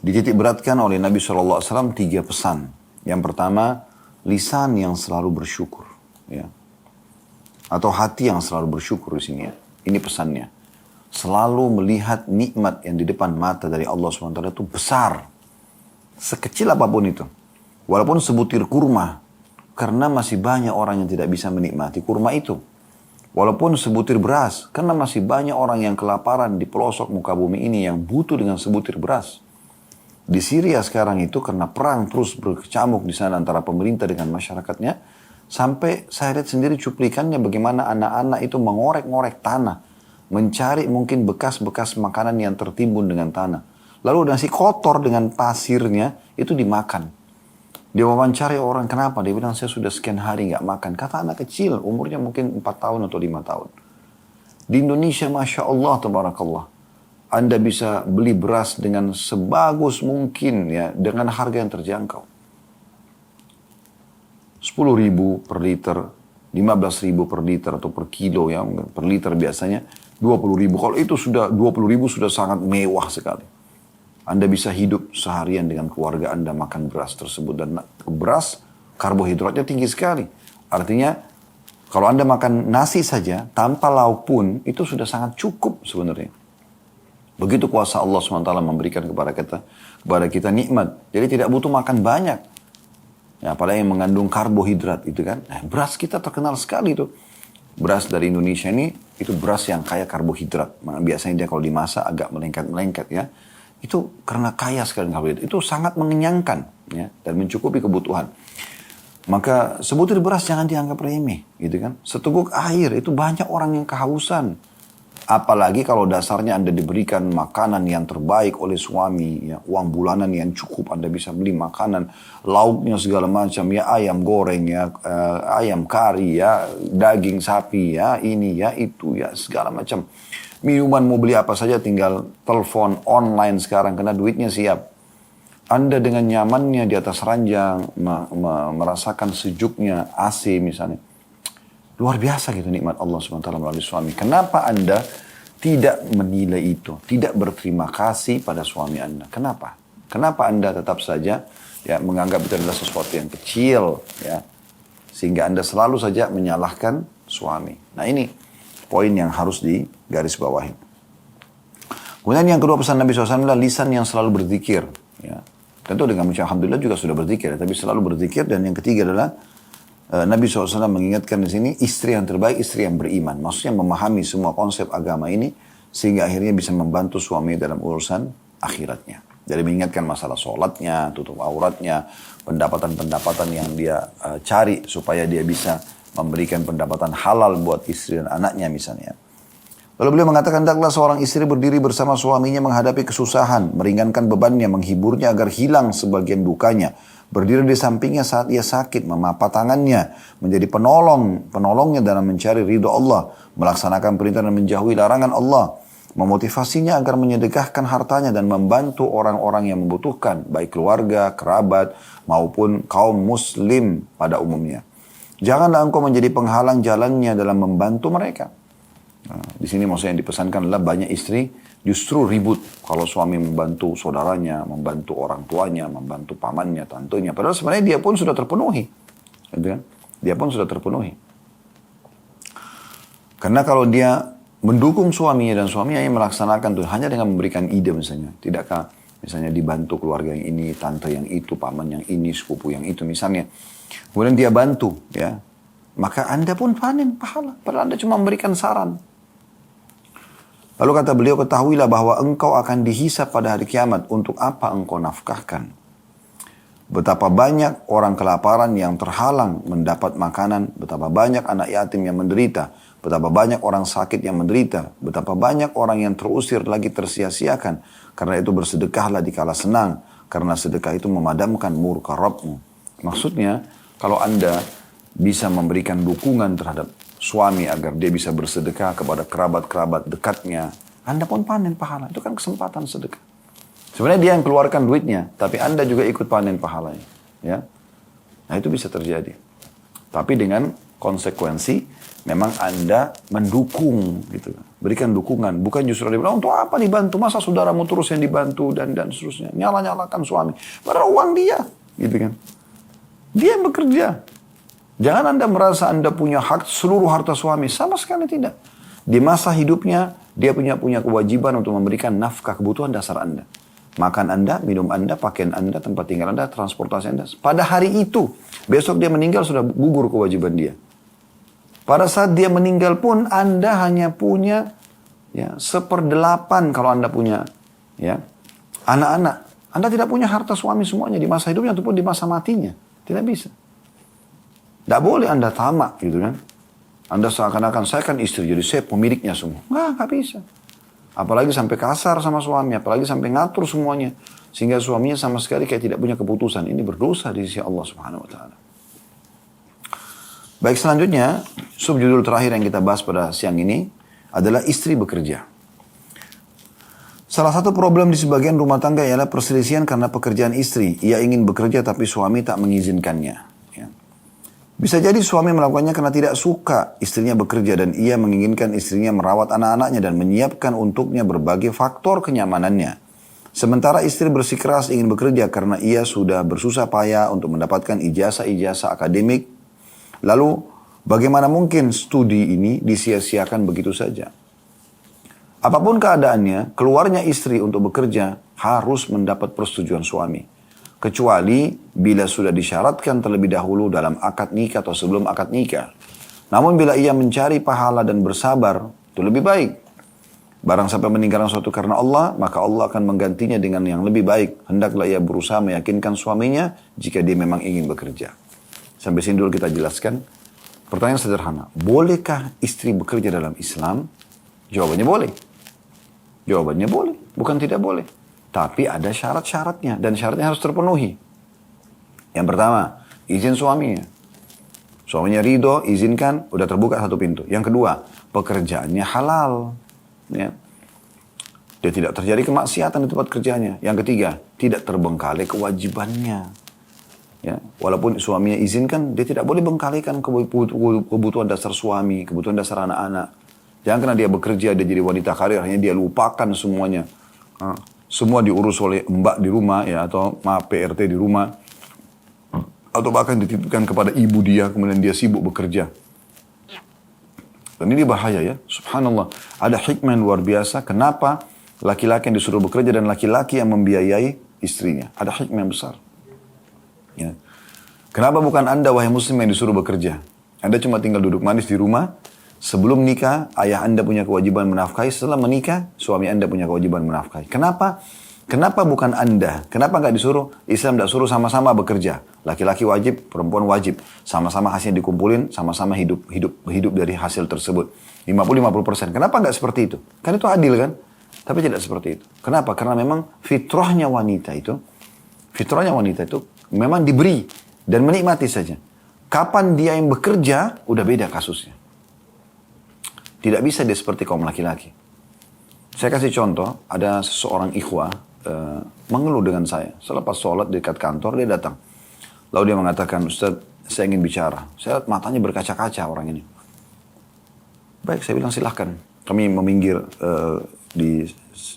dititik beratkan oleh Nabi SAW 3 pesan. Yang pertama, lisan yang selalu bersyukur. Ya. Atau hati yang selalu bersyukur di sini. Ya. Ini pesannya. Selalu melihat nikmat yang di depan mata dari Allah SWT itu besar. Sekecil apapun itu. Walaupun sebutir kurma. Karena masih banyak orang yang tidak bisa menikmati kurma itu. Walaupun sebutir beras. Karena masih banyak orang yang kelaparan di pelosok muka bumi ini yang butuh dengan sebutir beras. Di Syria sekarang itu karena perang terus berkecamuk di sana antara pemerintah dengan masyarakatnya. Sampai saya lihat sendiri cuplikannya bagaimana anak-anak itu mengorek-ngorek tanah. Mencari mungkin bekas-bekas makanan yang tertimbun dengan tanah. Lalu nasi kotor dengan pasirnya itu dimakan. Dia wawancari orang, kenapa? Dia bilang, saya sudah sekian hari nggak makan. Kata anak kecil, umurnya mungkin 4 tahun atau 5 tahun. Di Indonesia, Masya Allah, Tabarakallah. Anda bisa beli beras dengan sebagus mungkin, ya, dengan harga yang terjangkau. 10.000 per liter, 15.000 per liter atau per kilo, ya, per liter biasanya 20.000. Kalau itu sudah 20.000 sudah sangat mewah sekali. Anda bisa hidup seharian dengan keluarga Anda makan beras tersebut. Dan beras karbohidratnya tinggi sekali. Artinya kalau Anda makan nasi saja tanpa lauk pun itu sudah sangat cukup sebenarnya. Begitu kuasa Allah SWT memberikan kepada kita nikmat. Jadi tidak butuh makan banyak. Ya, apalagi yang mengandung karbohidrat itu kan. Nah, beras kita terkenal sekali tuh. Beras dari Indonesia ini itu beras yang kaya karbohidrat. Biasanya dia kalau dimasak agak melengket-melengket ya. Itu karena kaya sekali karbohidrat. Itu sangat mengenyangkan ya, dan mencukupi kebutuhan. Maka sebutir beras jangan dianggap remeh gitu kan. Seteguk air itu banyak orang yang kehausan. Apalagi kalau dasarnya Anda diberikan makanan yang terbaik oleh suami, ya, uang bulanan yang cukup, Anda bisa beli makanan, lauknya segala macam, ya ayam goreng, ya ayam kari, ya daging sapi, ya ini, ya itu, ya segala macam. Minuman mau beli apa saja tinggal telepon online sekarang karena duitnya siap. Anda dengan nyamannya di atas ranjang, merasakan sejuknya AC misalnya. Luar biasa gitu nikmat Allah SWT melalui suami. Kenapa Anda tidak menilai itu? Tidak berterima kasih pada suami Anda. Kenapa? Kenapa Anda tetap saja ya menganggap itu adalah sesuatu yang kecil, ya, sehingga Anda selalu saja menyalahkan suami. Nah ini poin yang harus digarisbawahi. Kemudian yang kedua pesan Nabi SAW adalah lisan yang selalu berzikir. Ya. Tentu dengan mengucap alhamdulillah juga sudah berzikir, tapi selalu berzikir. Dan yang ketiga adalah Nabi SAW mengingatkan di sini istri yang terbaik, istri yang beriman. Maksudnya memahami semua konsep agama ini sehingga akhirnya bisa membantu suami dalam urusan akhiratnya. Jadi mengingatkan masalah sholatnya, tutup auratnya, pendapatan-pendapatan yang dia cari supaya dia bisa memberikan pendapatan halal buat istri dan anaknya misalnya. Lalu beliau mengatakan, hendaklah seorang istri berdiri bersama suaminya menghadapi kesusahan, meringankan bebannya, menghiburnya agar hilang sebagian dukanya. Berdiri di sampingnya saat ia sakit, memapat tangannya, menjadi penolongnya dalam mencari ridho Allah, melaksanakan perintah dan menjauhi larangan Allah, memotivasinya agar menyedekahkan hartanya dan membantu orang-orang yang membutuhkan, baik keluarga, kerabat, maupun kaum muslim pada umumnya. Janganlah engkau menjadi penghalang jalannya dalam membantu mereka. Nah, di sini maksudnya yang dipesankan adalah banyak istri justru ribut kalau suami membantu saudaranya, membantu orang tuanya, membantu pamannya, tantunya. Padahal sebenarnya dia pun sudah terpenuhi. Gitu kan? Dia pun sudah terpenuhi. Karena kalau dia mendukung suaminya dan suaminya yang melaksanakan itu hanya dengan memberikan ide misalnya. Tidakkah misalnya dibantu keluarga yang ini, tante yang itu, paman yang ini, sepupu yang itu misalnya. Kemudian dia bantu, ya. Maka Anda pun panen pahala. Padahal Anda cuma memberikan saran. Lalu kata beliau, ketahuilah bahwa engkau akan dihisap pada hari kiamat untuk apa engkau nafkahkan. Betapa banyak orang kelaparan yang terhalang mendapat makanan, betapa banyak anak yatim yang menderita, betapa banyak orang sakit yang menderita, betapa banyak orang yang terusir lagi tersia-siakan. Karena itu bersedekahlah dikala senang, karena sedekah itu memadamkan murka Rabbmu. Maksudnya, kalau Anda bisa memberikan dukungan terhadap suami agar dia bisa bersedekah kepada kerabat-kerabat dekatnya, Anda pun panen pahala. Itu kan kesempatan sedekah. Sebenarnya dia yang keluarkan duitnya, tapi Anda juga ikut panen pahalanya. Ya. Nah itu bisa terjadi. Tapi dengan konsekuensi, memang Anda mendukung gitu. Berikan dukungan. Bukan justru dia bilang, untuk apa dibantu? Masa saudaramu terus yang dibantu dan seterusnya. Nyala-nyalakan suami. Padahal uang dia. Gitu kan. Dia yang bekerja. Jangan Anda merasa Anda punya hak seluruh harta suami. Sama sekali tidak. Di masa hidupnya, dia punya kewajiban untuk memberikan nafkah kebutuhan dasar Anda. Makan Anda, minum Anda, pakaian Anda, tempat tinggal Anda, transportasi Anda. Pada hari itu, besok dia meninggal sudah gugur kewajiban dia. Pada saat dia meninggal pun Anda hanya punya ya, 1/8 kalau Anda punya ya, anak-anak. Anda tidak punya harta suami semuanya di masa hidupnya ataupun di masa matinya. Tidak bisa. Tidak boleh Anda tamak gitu kan. Anda seakan-akan saya kan istri jadi saya pemiliknya semua. Nggak bisa. Apalagi sampai kasar sama suami, apalagi sampai ngatur semuanya. Sehingga suaminya sama sekali kayak tidak punya keputusan. Ini berdosa di sisi Allah Subhanahu wa taala. Baik, selanjutnya subjudul terakhir yang kita bahas pada siang ini adalah istri bekerja. Salah satu problem di sebagian rumah tangga ialah perselisihan karena pekerjaan istri. Ia ingin bekerja tapi suami tak mengizinkannya. Ya. Bisa jadi suami melakukannya karena tidak suka istrinya bekerja dan ia menginginkan istrinya merawat anak-anaknya dan menyiapkan untuknya berbagai faktor kenyamanannya. Sementara istri bersikeras ingin bekerja karena ia sudah bersusah payah untuk mendapatkan ijazah-ijazah akademik. Lalu bagaimana mungkin studi ini disia-siakan begitu saja? Apapun keadaannya, keluarnya istri untuk bekerja harus mendapat persetujuan suami. Kecuali bila sudah disyaratkan terlebih dahulu dalam akad nikah atau sebelum akad nikah. Namun bila ia mencari pahala dan bersabar, itu lebih baik. Barang sampai meninggalkan suatu karena Allah, maka Allah akan menggantinya dengan yang lebih baik. Hendaklah ia berusaha meyakinkan suaminya jika dia memang ingin bekerja. Sampai sini dulu kita jelaskan. Pertanyaan sederhana, bolehkah istri bekerja dalam Islam? Jawabannya boleh. Jawabannya boleh, bukan tidak boleh. Tapi ada syarat-syaratnya dan syaratnya harus terpenuhi. Yang pertama, izin suaminya. Suaminya ridho, izinkan, udah terbuka satu pintu. Yang kedua, pekerjaannya halal. Ya. Dia tidak terjadi kemaksiatan di tempat kerjanya. Yang ketiga, tidak terbengkalai kewajibannya. Ya. Walaupun suaminya izinkan, dia tidak boleh bengkalikan kebutuhan dasar suami, kebutuhan dasar anak-anak. Jangan karena dia bekerja, dia jadi wanita karir, hanya dia lupakan semuanya. Semua diurus oleh mbak di rumah, ya, atau PRT di rumah. Atau bahkan dititipkan kepada ibu dia, kemudian dia sibuk bekerja. Dan ini bahaya ya, subhanallah. Ada hikmah yang luar biasa, kenapa laki-laki yang disuruh bekerja dan laki-laki yang membiayai istrinya. Ada hikmah yang besar. Ya. Kenapa bukan Anda, wahai muslim, yang disuruh bekerja? Anda cuma tinggal duduk manis di rumah. Sebelum nikah, ayah Anda punya kewajiban menafkahi. Setelah menikah, suami Anda punya kewajiban menafkahi. Kenapa? Kenapa bukan Anda? Kenapa nggak disuruh? Islam tidak suruh sama-sama bekerja. Laki-laki wajib, perempuan wajib. Sama-sama hasilnya dikumpulin, sama-sama hidup dari hasil tersebut. 50-50%. Kenapa nggak seperti itu? Kan itu adil kan? Tapi tidak seperti itu. Kenapa? Karena memang fitrahnya wanita itu memang diberi dan menikmati saja. Kapan dia yang bekerja, udah beda kasusnya. Tidak bisa dia seperti kaum laki-laki. Saya kasih contoh, ada seseorang ikhwah mengeluh dengan saya. Selepas sholat dekat kantor, dia datang. Lalu dia mengatakan, Ustaz, saya ingin bicara. Saya lihat matanya berkaca-kaca orang ini. Baik, saya bilang silahkan. Kami meminggir di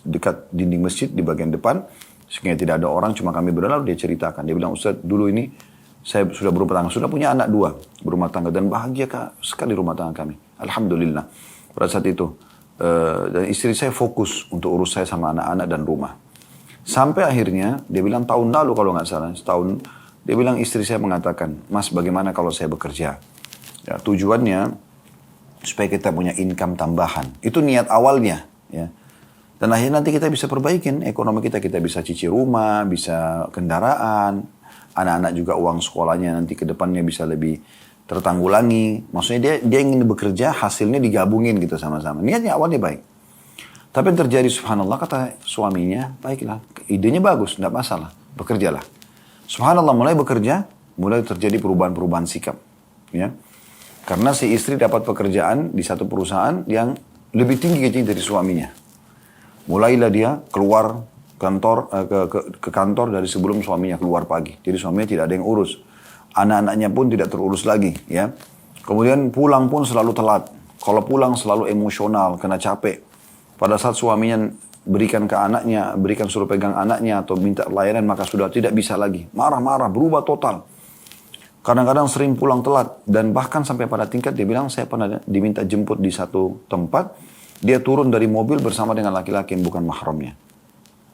dekat dinding masjid di bagian depan. Sehingga tidak ada orang, cuma kami berdua. Lalu dia ceritakan. Dia bilang, Ustaz, dulu ini saya sudah berumah tangga. Sudah punya anak 2 berumah tangga. Dan bahagia sekali rumah tangga kami. Alhamdulillah. Pada saat itu, dan istri saya fokus untuk urus saya sama anak-anak dan rumah. Sampai akhirnya, dia bilang tahun lalu kalau nggak salah, setahun, dia bilang istri saya mengatakan, Mas bagaimana kalau saya bekerja? Ya, tujuannya, supaya kita punya income tambahan. Itu niat awalnya. Ya. Dan akhirnya nanti kita bisa perbaikin ekonomi kita. Kita bisa cicil rumah, bisa kendaraan. Anak-anak juga uang sekolahnya nanti ke depannya bisa lebih tertanggulangi. Maksudnya dia ingin bekerja, hasilnya digabungin gitu sama-sama. Niatnya awalnya baik. Tapi yang terjadi subhanallah, kata suaminya, baiklah, idenya bagus, tidak masalah, bekerjalah. Subhanallah, mulai bekerja, mulai terjadi perubahan-perubahan sikap. Ya. Karena si istri dapat pekerjaan di satu perusahaan yang lebih tinggi gajinya dari suaminya. Mulailah dia keluar ke kantor dari sebelum suaminya keluar pagi. Jadi suaminya tidak ada yang urus. Anak-anaknya pun tidak terurus lagi, ya. Kemudian pulang pun selalu telat. Kalau pulang selalu emosional, kena capek. Pada saat suaminya berikan ke anaknya, suruh pegang anaknya atau minta layanan, maka sudah tidak bisa lagi. Marah-marah, berubah total. Kadang-kadang sering pulang telat. Dan bahkan sampai pada tingkat dia bilang, saya pernah diminta jemput di satu tempat. Dia turun dari mobil bersama dengan laki-laki yang bukan mahramnya.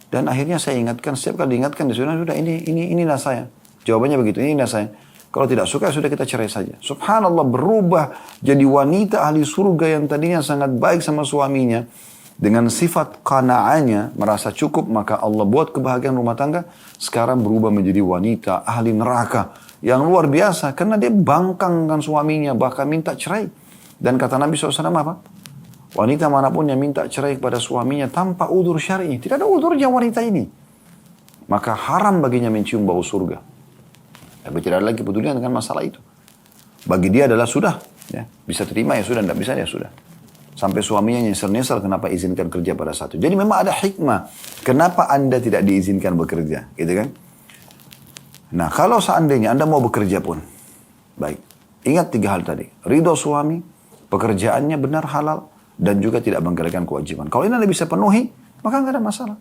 Dan akhirnya saya ingatkan, setiap kali diingatkan, dia sudah inilah saya. Jawabannya begitu, inilah saya. Kalau tidak suka, sudah kita cerai saja. Subhanallah, berubah jadi wanita ahli surga yang tadinya sangat baik sama suaminya. Dengan sifat qana'ahnya, merasa cukup, maka Allah buat kebahagiaan rumah tangga. Sekarang berubah menjadi wanita ahli neraka. Yang luar biasa, karena dia bangkangkan suaminya, bahkan minta cerai. Dan kata Nabi SAW apa? Wanita manapun yang minta cerai kepada suaminya tanpa udzur syar'i, tidak ada udzurnya wanita ini, maka haram baginya mencium bau surga. Tapi tidak ada lagi pedulian dengan masalah itu. Bagi dia adalah sudah, ya, bisa terima ya sudah, tidak bisa ya sudah. Sampai suaminya nyesel-nyesel kenapa izinkan kerja pada saat itu. Jadi memang ada hikmah kenapa Anda tidak diizinkan bekerja, gitu kan? Nah, kalau seandainya Anda mau bekerja pun, baik, ingat 3 hal tadi: ridho suami, pekerjaannya benar halal, dan juga tidak menggalakan kewajiban. Kalau ini Anda bisa penuhi, maka nggak ada masalah.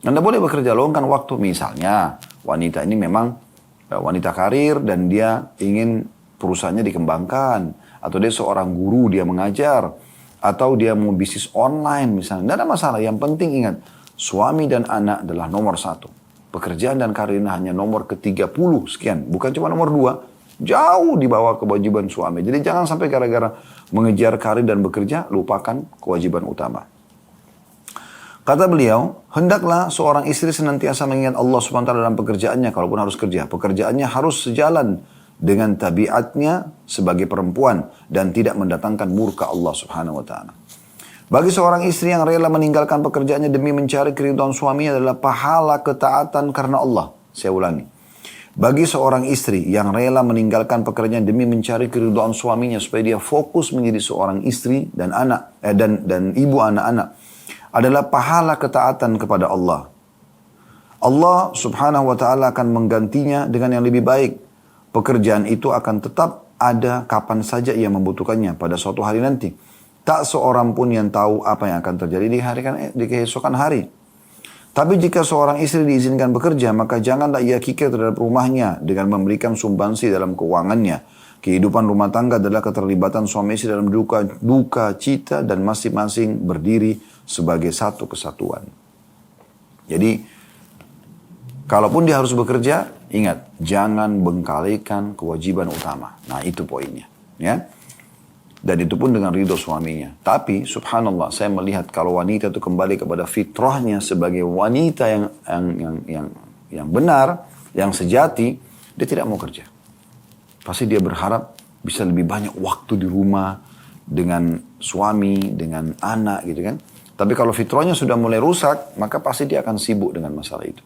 Anda boleh bekerja, luangkan waktu. Misalnya, wanita ini memang wanita karir dan dia ingin perusahaannya dikembangkan. Atau dia seorang guru, dia mengajar. Atau dia mau bisnis online misalnya. Tidak ada masalah. Yang penting ingat, suami dan anak adalah nomor 1. Pekerjaan dan karir ini hanya nomor ke-30 sekian. Bukan cuma nomor 2. Jauh di bawah kewajiban suami. Jadi jangan sampai gara-gara mengejar karir dan bekerja, lupakan kewajiban utama. Kata beliau, hendaklah seorang istri senantiasa mengingat Allah SWT dalam pekerjaannya, kalaupun harus kerja. Pekerjaannya harus sejalan dengan tabiatnya sebagai perempuan dan tidak mendatangkan murka Allah SWT. Bagi seorang istri yang rela meninggalkan pekerjaannya demi mencari keridhaan suaminya adalah pahala ketaatan karena Allah. Saya ulangi. Bagi seorang istri yang rela meninggalkan pekerjaan demi mencari keridhaan suaminya supaya dia fokus menjadi seorang istri dan anak dan ibu anak-anak adalah pahala ketaatan kepada Allah. Allah Subhanahu wa taala akan menggantinya dengan yang lebih baik. Pekerjaan itu akan tetap ada kapan saja ia membutuhkannya pada suatu hari nanti. Tak seorang pun yang tahu apa yang akan terjadi di keesokan hari. Tapi jika seorang istri diizinkan bekerja, maka janganlah ia kikir terhadap rumahnya dengan memberikan sumbansi dalam keuangannya. Kehidupan rumah tangga adalah keterlibatan suami istri dalam duka, cita, dan masing-masing berdiri sebagai satu kesatuan. Jadi, kalaupun dia harus bekerja, ingat, jangan bengkalikan kewajiban utama. Nah, itu poinnya. Ya. Dan itu pun dengan ridho suaminya. Tapi subhanallah, saya melihat kalau wanita itu kembali kepada fitrahnya sebagai wanita yang benar, yang sejati, dia tidak mau kerja. Pasti dia berharap bisa lebih banyak waktu di rumah dengan suami, dengan anak gitu kan. Tapi kalau fitrahnya sudah mulai rusak, maka pasti dia akan sibuk dengan masalah itu.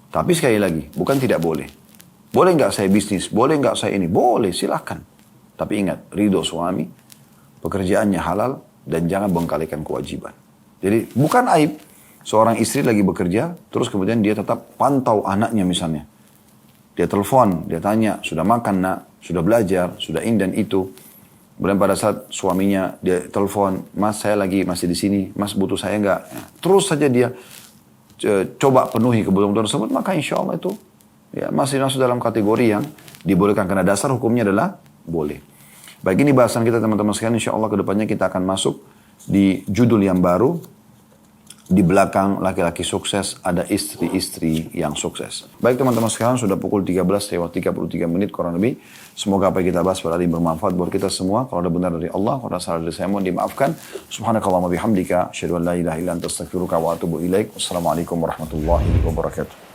Tapi sekali lagi, bukan tidak boleh. Boleh nggak saya bisnis? Boleh nggak saya ini? Boleh, silahkan. Tapi ingat, ridho suami, pekerjaannya halal, dan jangan bengkalikan kewajiban. Jadi bukan aib seorang istri lagi bekerja, terus kemudian dia tetap pantau anaknya misalnya. Dia telepon, dia tanya, sudah makan nak, sudah belajar, sudah ini dan itu. Kemudian pada saat suaminya dia telepon, mas saya lagi masih di sini, mas butuh saya enggak? Terus saja dia coba penuhi kebutuhan tersebut, maka insya Allah itu ya, masih masuk dalam kategori yang dibolehkan. Karena dasar hukumnya adalah boleh. Baik, ini bahasan kita teman-teman sekalian. Insya Allah kedepannya kita akan masuk di judul yang baru. Di belakang laki-laki sukses ada istri-istri yang sukses. Baik teman-teman sekalian, sudah pukul 13:33 kurang lebih. Semoga apa yang kita bahas pada hari bermanfaat buat kita semua. Kalau ada benar dari Allah, kalau ada salah dari saya mohon dimaafkan. Subhanakallahumma bihamdika, asyhadu an la ilaha illa anta astaghfiruka wa atubu ilaik. Wassalamualaikum warahmatullahi wabarakatuh.